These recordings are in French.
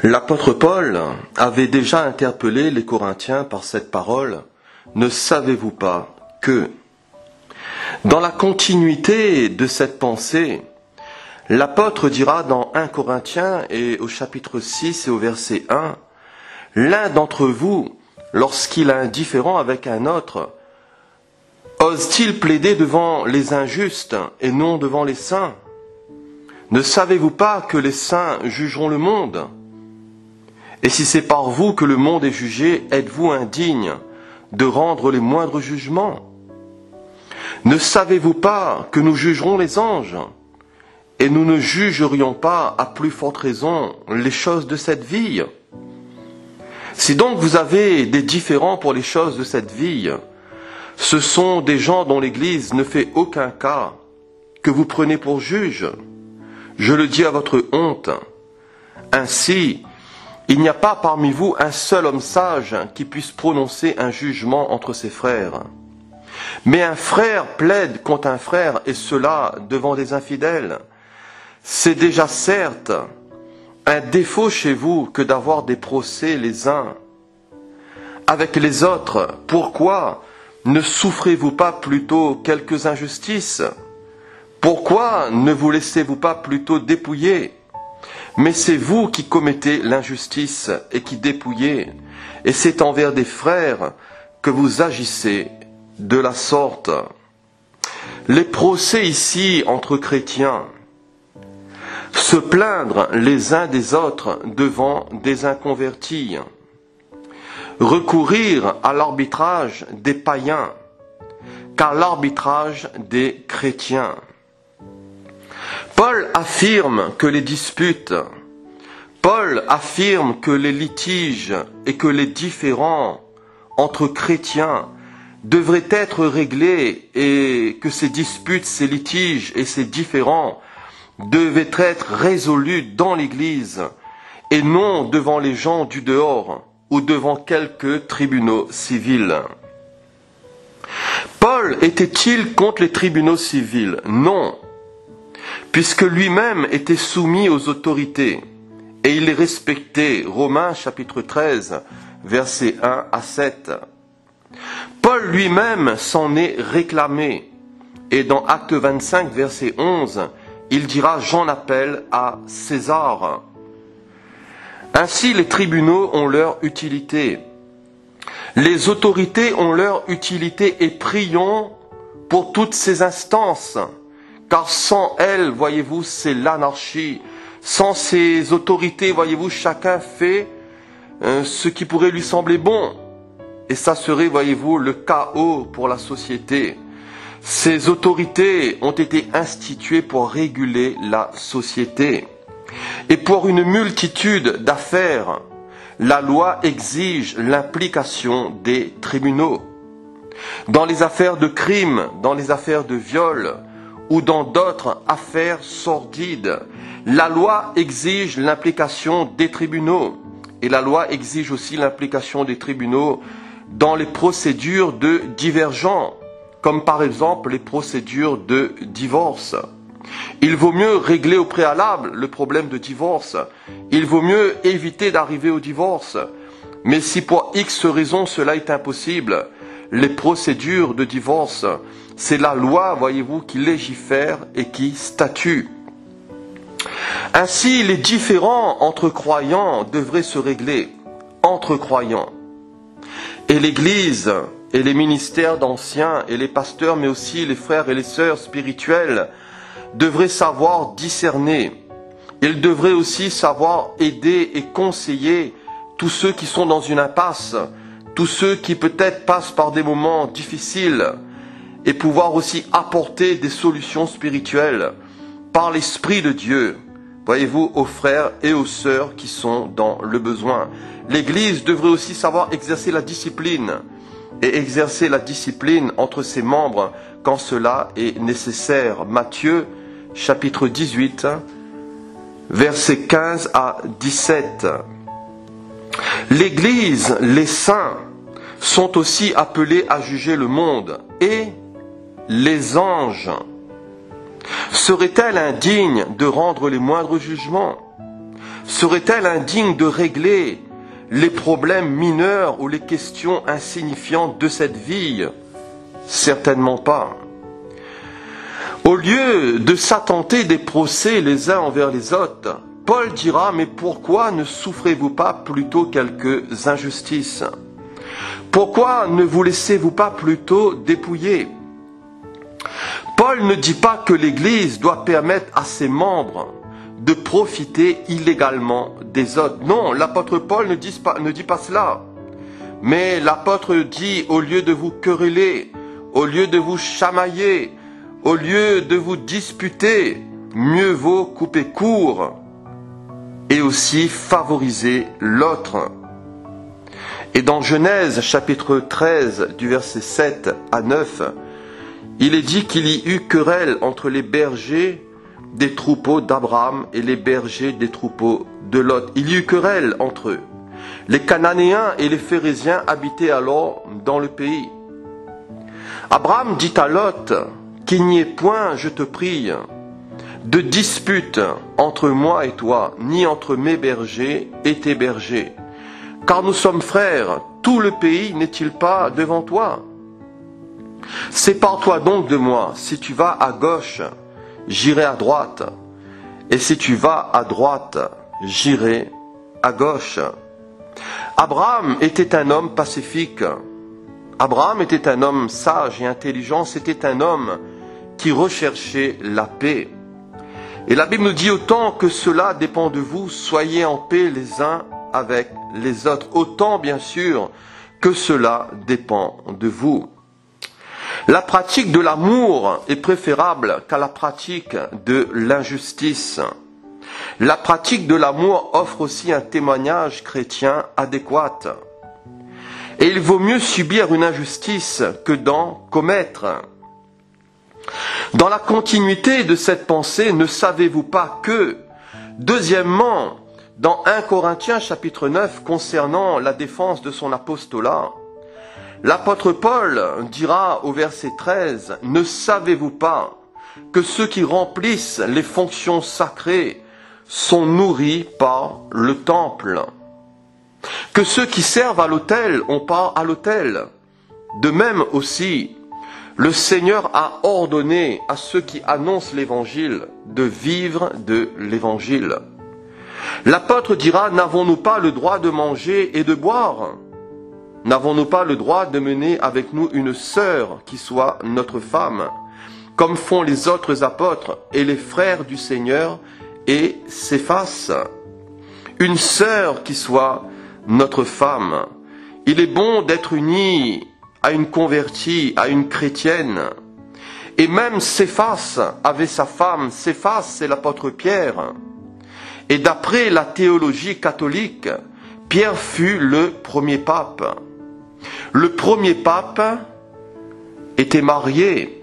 L'apôtre Paul avait déjà interpellé les Corinthiens par cette parole « Ne savez-vous pas que ?» Dans la continuité de cette pensée, l'apôtre dira dans 1 Corinthiens et au chapitre 6 et au verset 1 « L'un d'entre vous, lorsqu'il a un différend avec un autre, ose-t-il plaider devant les injustes et non devant les saints? Ne savez-vous pas que les saints jugeront le monde? Et si c'est par vous que le monde est jugé, êtes-vous indigne de rendre les moindres jugements? Ne savez-vous pas que nous jugerons les anges? Et nous ne jugerions pas, à plus forte raison, les choses de cette vie? Si donc vous avez des différends pour les choses de cette vie, ce sont des gens dont l'Église ne fait aucun cas, que vous prenez pour juges. Je le dis à votre honte. Ainsi, il n'y a pas parmi vous un seul homme sage qui puisse prononcer un jugement entre ses frères. Mais un frère plaide contre un frère, et cela devant des infidèles. C'est déjà certes un défaut chez vous que d'avoir des procès les uns avec les autres. Pourquoi ne souffrez-vous pas plutôt quelques injustices? Pourquoi ne vous laissez-vous pas plutôt dépouiller? Mais c'est vous qui commettez l'injustice et qui dépouillez, et c'est envers des frères que vous agissez de la sorte. Les procès ici entre chrétiens, se plaindre les uns des autres devant des inconvertis, recourir à l'arbitrage des païens qu'à l'arbitrage des chrétiens. Paul affirme que les disputes, Paul affirme que les litiges et que les différends entre chrétiens devraient être réglés et que ces disputes, ces litiges et ces différends devaient être résolus dans l'Église et non devant les gens du dehors ou devant quelques tribunaux civils. Paul était-il contre les tribunaux civils? Non, puisque lui-même était soumis aux autorités et il les respectait. Romains chapitre 13, versets 1 à 7. Paul lui-même s'en est réclamé et dans Acte 25, verset 11, il dira « J'en appelle à César ». Ainsi, les tribunaux ont leur utilité. Les autorités ont leur utilité et prions pour toutes ces instances. Car sans elles, voyez-vous, c'est l'anarchie. Sans ces autorités, voyez-vous, chacun fait ce qui pourrait lui sembler bon. Et ça serait, voyez-vous, le chaos pour la société. Ces autorités ont été instituées pour réguler la société. Et pour une multitude d'affaires, la loi exige l'implication des tribunaux. Dans les affaires de crime, dans les affaires de viol, ou dans d'autres affaires sordides, la loi exige l'implication des tribunaux. Et la loi exige aussi l'implication des tribunaux dans les procédures de divergents, comme par exemple les procédures de divorce. Il vaut mieux régler au préalable le problème de divorce. Il vaut mieux éviter d'arriver au divorce. Mais si pour X raisons cela est impossible, les procédures de divorce, c'est la loi, voyez-vous, qui légifère et qui statue. Ainsi, les différends entre croyants devraient se régler entre croyants. Et l'Église et les ministères d'anciens et les pasteurs, mais aussi les frères et les sœurs spirituels, devraient savoir discerner. Ils devraient aussi savoir aider et conseiller tous ceux qui sont dans une impasse, tous ceux qui peut-être passent par des moments difficiles, et pouvoir aussi apporter des solutions spirituelles par l'Esprit de Dieu, voyez-vous, aux frères et aux sœurs qui sont dans le besoin. L'Église devrait aussi savoir exercer la discipline, et exercer la discipline entre ses membres quand cela est nécessaire. Matthieu, chapitre 18, versets 15 à 17. L'Église, les saints, sont aussi appelés à juger le monde et les anges. Serait-elle indigne de rendre les moindres jugements? serait-elle indigne de régler les problèmes mineurs ou les questions insignifiantes de cette vie? Certainement pas. Au lieu de s'attenter des procès les uns envers les autres, Paul dira, mais pourquoi ne souffrez-vous pas plutôt quelques injustices? Pourquoi ne vous laissez-vous pas plutôt dépouiller? Paul ne dit pas que l'Église doit permettre à ses membres de profiter illégalement des autres. Non, l'apôtre Paul ne dit pas cela. Mais l'apôtre dit, au lieu de vous quereller, au lieu de vous chamailler, au lieu de vous disputer, mieux vaut couper court et aussi favoriser l'autre. Et dans Genèse chapitre 13 du verset 7 à 9, il est dit qu'il y eut querelle entre les bergers des troupeaux d'Abraham et les bergers des troupeaux de Lot. Il y eut querelle entre eux. Les Cananéens et les Phérésiens habitaient alors dans le pays. Abraham dit à Lot, qu'il n'y ait point, je te prie, de dispute entre moi et toi, ni entre mes bergers et tes bergers. Car nous sommes frères, tout le pays n'est-il pas devant toi? Sépare-toi donc de moi, si tu vas à gauche, j'irai à droite, et si tu vas à droite, j'irai à gauche. Abraham était un homme pacifique. Abraham était un homme sage et intelligent, c'était un homme qui recherchait la paix. Et la Bible nous dit, autant que cela dépend de vous, soyez en paix les uns avec les autres, autant bien sûr que cela dépend de vous. La pratique de l'amour est préférable qu'à la pratique de l'injustice. La pratique de l'amour offre aussi un témoignage chrétien adéquat. Et il vaut mieux subir une injustice que d'en commettre. Dans la continuité de cette pensée, ne savez-vous pas que, deuxièmement, dans 1 Corinthiens chapitre 9, concernant la défense de son apostolat, l'apôtre Paul dira au verset 13, « Ne savez-vous pas que ceux qui remplissent les fonctions sacrées sont nourris par le temple, que ceux qui servent à l'autel ont part à l'autel. De même aussi, le Seigneur a ordonné à ceux qui annoncent l'Évangile de vivre de l'Évangile. » L'apôtre dira, n'avons-nous pas le droit de manger et de boire? N'avons-nous pas le droit de mener avec nous une sœur qui soit notre femme, comme font les autres apôtres et les frères du Seigneur et Céphas? Une sœur qui soit notre femme. Il est bon d'être uni à une convertie, à une chrétienne. Et même Céphas avait sa femme. Céphas, c'est l'apôtre Pierre. Et d'après la théologie catholique, Pierre fut le premier pape. Le premier pape était marié.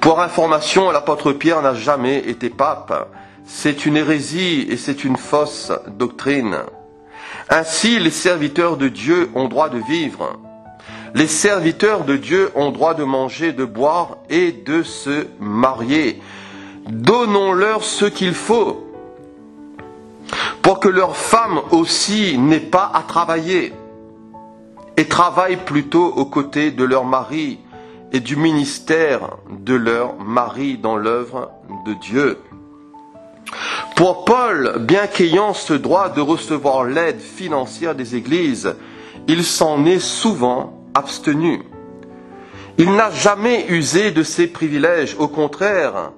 Pour information, l'apôtre Pierre n'a jamais été pape. C'est une hérésie et c'est une fausse doctrine. Ainsi, les serviteurs de Dieu ont droit de vivre. Les serviteurs de Dieu ont droit de manger, de boire et de se marier. Donnons-leur ce qu'il faut pour que leurs femmes aussi n'aient pas à travailler et travaillent plutôt aux côtés de leur mari et du ministère de leur mari dans l'œuvre de Dieu. Pour Paul, bien qu'ayant ce droit de recevoir l'aide financière des églises, il s'en est souvent abstenu. Il n'a jamais usé de ses privilèges. Au contraire,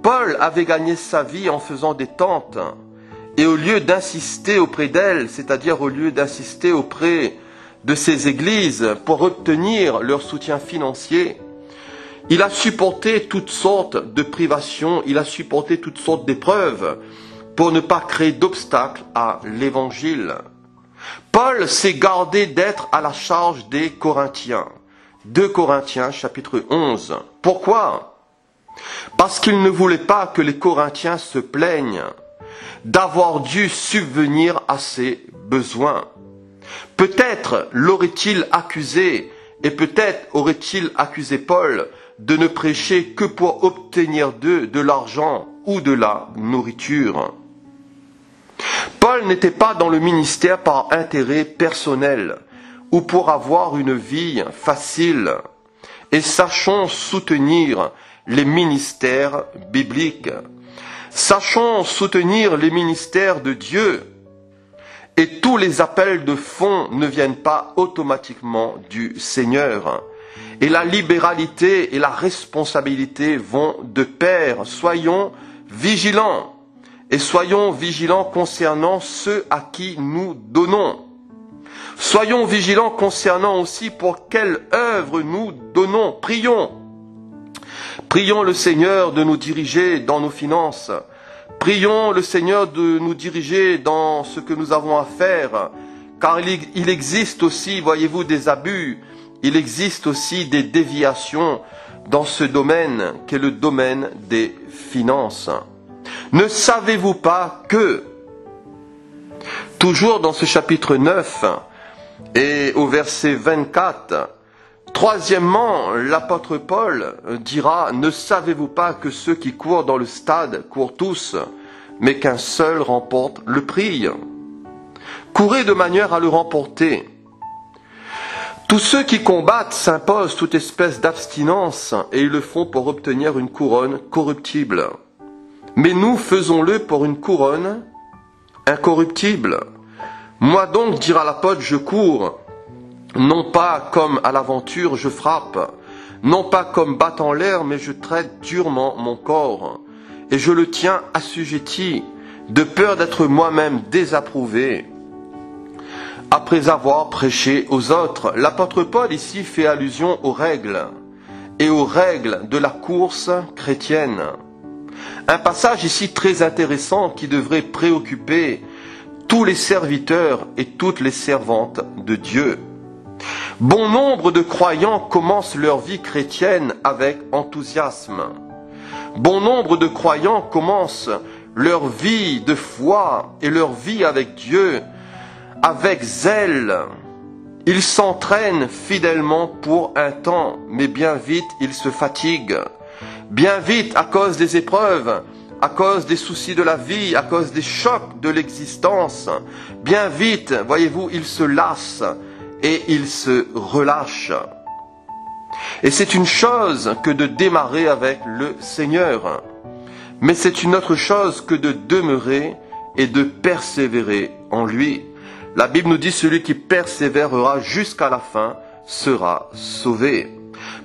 Paul avait gagné sa vie en faisant des tentes. Et au lieu d'insister auprès d'elles, c'est-à-dire au lieu d'insister auprès de ces églises pour obtenir leur soutien financier, il a supporté toutes sortes de privations, il a supporté toutes sortes d'épreuves pour ne pas créer d'obstacles à l'évangile. Paul s'est gardé d'être à la charge des Corinthiens. 2 Corinthiens chapitre 11. Pourquoi? Parce qu'il ne voulait pas que les Corinthiens se plaignent d'avoir dû subvenir à ses besoins. Peut-être l'aurait-il accusé, et peut-être aurait-il accusé Paul de ne prêcher que pour obtenir d'eux de l'argent ou de la nourriture. Paul n'était pas dans le ministère par intérêt personnel ou pour avoir une vie facile. Et sachons soutenir les ministères bibliques. Sachons soutenir les ministères de Dieu. Et tous les appels de fonds ne viennent pas automatiquement du Seigneur. Et la libéralité et la responsabilité vont de pair. Soyons vigilants. Et soyons vigilants concernant ceux à qui nous donnons. Soyons vigilants concernant aussi pour quelle œuvre nous donnons. Prions. Prions le Seigneur de nous diriger dans nos finances. Prions le Seigneur de nous diriger dans ce que nous avons à faire. Car il existe aussi, voyez-vous, des abus. Il existe aussi des déviations dans ce domaine qu'est le domaine des finances. Ne savez-vous pas que, toujours dans ce chapitre 9, et au verset 24, troisièmement, l'apôtre Paul dira « Ne savez-vous pas que ceux qui courent dans le stade courent tous, mais qu'un seul remporte le prix ?» Courez de manière à le remporter. Tous ceux qui combattent s'imposent toute espèce d'abstinence et ils le font pour obtenir une couronne corruptible. Mais nous faisons-le pour une couronne incorruptible. Moi donc, dira l'apôtre, je cours, non pas comme à l'aventure je frappe, non pas comme battant l'air, mais je traite durement mon corps, et je le tiens assujetti, de peur d'être moi-même désapprouvé, après avoir prêché aux autres. L'apôtre Paul ici fait allusion aux règles, et aux règles de la course chrétienne. Un passage ici très intéressant qui devrait préoccuper tous les serviteurs et toutes les servantes de Dieu. Bon nombre de croyants commencent leur vie chrétienne avec enthousiasme. Bon nombre de croyants commencent leur vie de foi et leur vie avec Dieu avec zèle. Ils s'entraînent fidèlement pour un temps, mais bien vite ils se fatiguent. Bien vite, à cause des épreuves, à cause des soucis de la vie, à cause des chocs de l'existence, bien vite, voyez-vous, ils se lassent et ils se relâchent. Et c'est une chose que de démarrer avec le Seigneur, mais c'est une autre chose que de demeurer et de persévérer en lui. La Bible nous dit, celui qui persévérera jusqu'à la fin sera sauvé.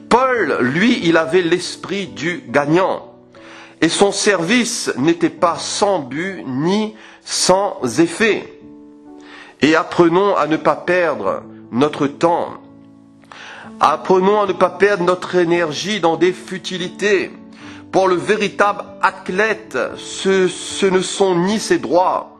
Paul, lui, il avait l'esprit du gagnant. Et son service n'était pas sans but ni sans effet. Et apprenons à ne pas perdre notre temps. Apprenons à ne pas perdre notre énergie dans des futilités. Pour le véritable athlète, ce ne sont ni ses droits,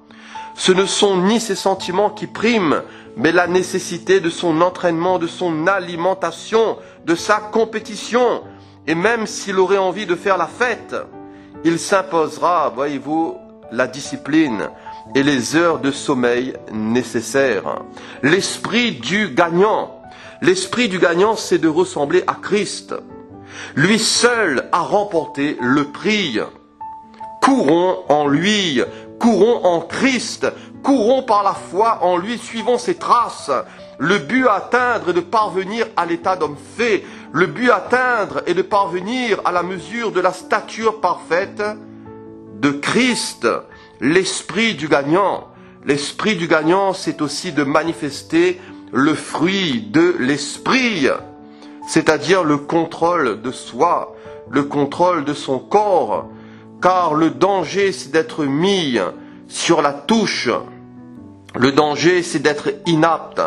ce ne sont ni ses sentiments qui priment, mais la nécessité de son entraînement, de son alimentation, de sa compétition. Et même s'il aurait envie de faire la fête, il s'imposera, voyez-vous, la discipline et les heures de sommeil nécessaires. L'esprit du gagnant, c'est de ressembler à Christ. Lui seul a remporté le prix. Courons en lui, courons en Christ, courons par la foi en lui, suivons ses traces. Le but à atteindre est de parvenir à l'état d'homme fait. Le but à atteindre est de parvenir à la mesure de la stature parfaite de Christ. L'esprit du gagnant, c'est aussi de manifester le fruit de l'esprit, c'est-à-dire le contrôle de soi, le contrôle de son corps, car le danger c'est d'être mis sur la touche, le danger c'est d'être inapte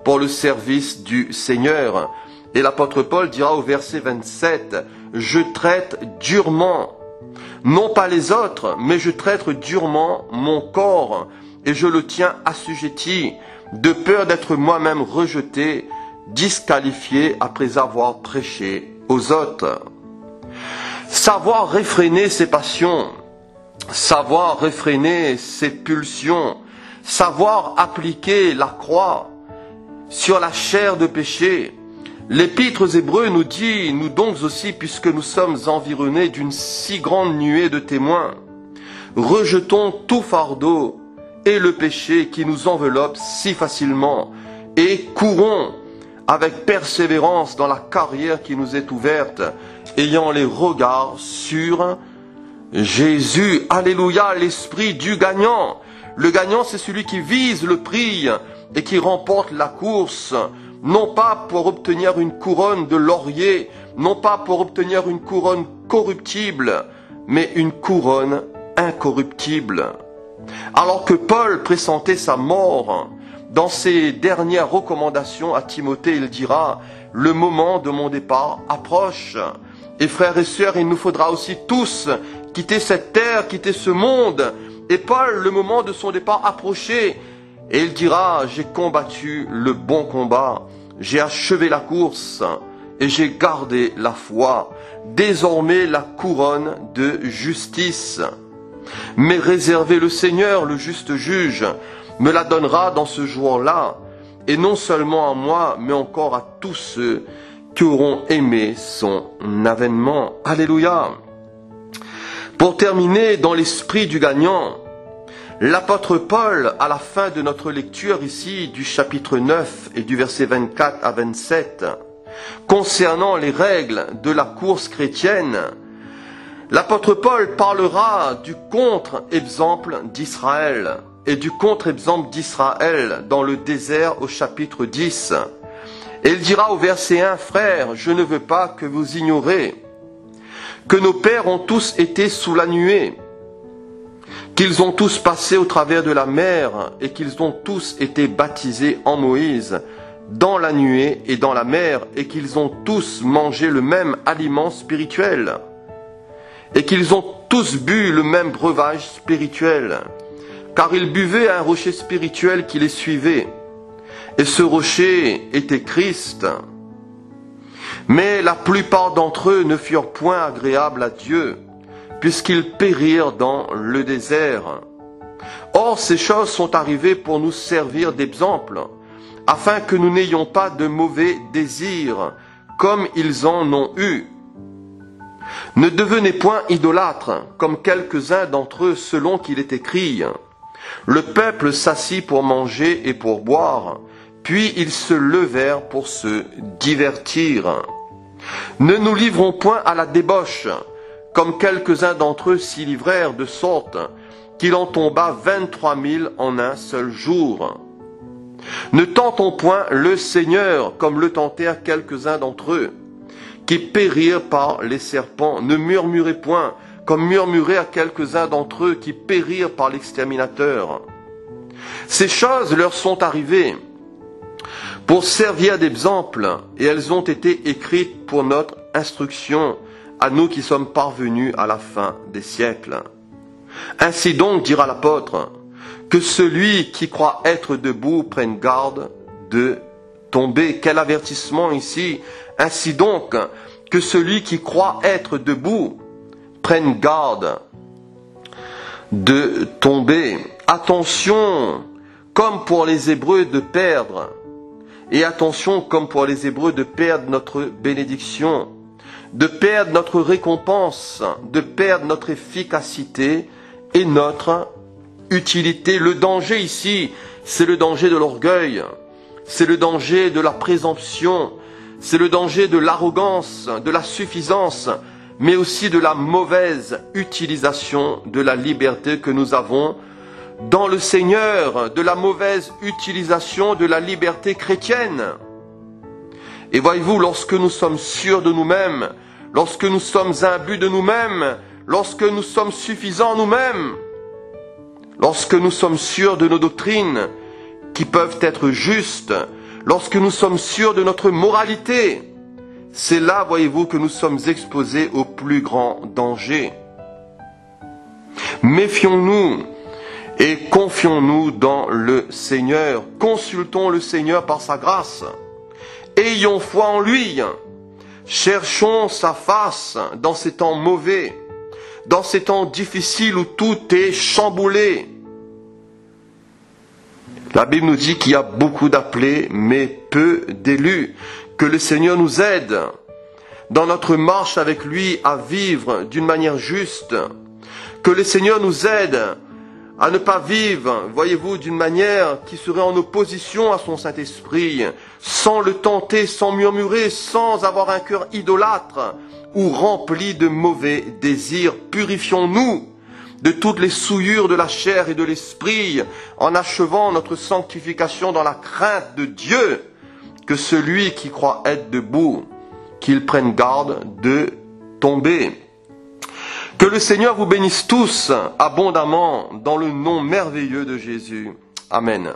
pour le service du Seigneur. Et l'apôtre Paul dira au verset 27, « Je traite durement, non pas les autres, mais je traite durement mon corps, et je le tiens assujetti, de peur d'être moi-même rejeté, disqualifié après avoir prêché aux autres. » Savoir réfréner ses passions, savoir réfréner ses pulsions, savoir appliquer la croix sur la chair de péché. L'Épître aux Hébreux nous dit, nous donc aussi, puisque nous sommes environnés d'une si grande nuée de témoins, rejetons tout fardeau et le péché qui nous enveloppe si facilement et courons avec persévérance dans la carrière qui nous est ouverte, ayant les regards sur Jésus. Alléluia, l'esprit du gagnant. Le gagnant, c'est celui qui vise le prix et qui remporte la course, non pas pour obtenir une couronne de laurier, non pas pour obtenir une couronne corruptible, mais une couronne incorruptible. Alors que Paul pressentait sa mort, dans ses dernières recommandations à Timothée, il dira « Le moment de mon départ approche ». Et frères et sœurs, il nous faudra aussi tous quitter cette terre, quitter ce monde. Et Paul, le moment de son départ approchait, et il dira « J'ai combattu le bon combat, j'ai achevé la course, et j'ai gardé la foi. Désormais la couronne de justice. Mais réservez le Seigneur, le juste juge, me la donnera dans ce jour-là, et non seulement à moi, mais encore à tous ceux qui auront aimé son avènement. Alléluia. Pour terminer, dans l'esprit du gagnant, l'apôtre Paul, à la fin de notre lecture ici du chapitre 9 et du verset 24 à 27, concernant les règles de la course chrétienne, l'apôtre Paul parlera du contre-exemple d'Israël et du contre-exemple d'Israël dans le désert au chapitre 10. Et il dira au verset 1, « Frères, je ne veux pas que vous ignorez que nos pères ont tous été sous la nuée, qu'ils ont tous passé au travers de la mer et qu'ils ont tous été baptisés en Moïse dans la nuée et dans la mer et qu'ils ont tous mangé le même aliment spirituel et qu'ils ont tous bu le même breuvage spirituel, car ils buvaient à un rocher spirituel qui les suivait. Et ce rocher était Christ. Mais la plupart d'entre eux ne furent point agréables à Dieu, puisqu'ils périrent dans le désert. Or, ces choses sont arrivées pour nous servir d'exemple, afin que nous n'ayons pas de mauvais désirs, comme ils en ont eu. Ne devenez point idolâtres, comme quelques-uns d'entre eux, selon qu'il est écrit. Le peuple s'assit pour manger et pour boire, puis ils se levèrent pour se divertir. Ne nous livrons point à la débauche, comme quelques-uns d'entre eux s'y livrèrent, de sorte qu'il en tomba 23 000 en un seul jour. Ne tentons point le Seigneur, comme le tentèrent quelques-uns d'entre eux, qui périrent par les serpents. Ne murmurez point, comme murmurèrent quelques-uns d'entre eux qui périrent par l'exterminateur. Ces choses leur sont arrivées pour servir d'exemple, et elles ont été écrites pour notre instruction, à nous qui sommes parvenus à la fin des siècles. Ainsi donc, dira l'apôtre, que celui qui croit être debout prenne garde de tomber. Quel avertissement ici! Ainsi donc, que celui qui croit être debout prenne garde de tomber. Attention, comme pour les Hébreux, de perdre. Et attention, comme pour les Hébreux, de perdre notre bénédiction, de perdre notre récompense, de perdre notre efficacité et notre utilité. Le danger ici, c'est le danger de l'orgueil, c'est le danger de la présomption, c'est le danger de l'arrogance, de la suffisance, mais aussi de la mauvaise utilisation de la liberté que nous avons dans le Seigneur, de la mauvaise utilisation de la liberté chrétienne. Et voyez-vous, lorsque nous sommes sûrs de nous-mêmes, lorsque nous sommes imbus de nous-mêmes, lorsque nous sommes suffisants nous-mêmes, lorsque nous sommes sûrs de nos doctrines qui peuvent être justes, lorsque nous sommes sûrs de notre moralité, c'est là, voyez-vous, que nous sommes exposés au plus grand danger. Méfions-nous et confions-nous dans le Seigneur. Consultons le Seigneur par sa grâce. Ayons foi en lui. Cherchons sa face dans ces temps mauvais, dans ces temps difficiles où tout est chamboulé. La Bible nous dit qu'il y a beaucoup d'appelés, mais peu d'élus. Que le Seigneur nous aide dans notre marche avec lui à vivre d'une manière juste. Que le Seigneur nous aide à ne pas vivre, voyez-vous, d'une manière qui serait en opposition à son Saint-Esprit, sans le tenter, sans murmurer, sans avoir un cœur idolâtre ou rempli de mauvais désirs. Purifions-nous de toutes les souillures de la chair et de l'esprit, en achevant notre sanctification dans la crainte de Dieu, que celui qui croit être debout, qu'il prenne garde de tomber. Que le Seigneur vous bénisse tous abondamment dans le nom merveilleux de Jésus. Amen.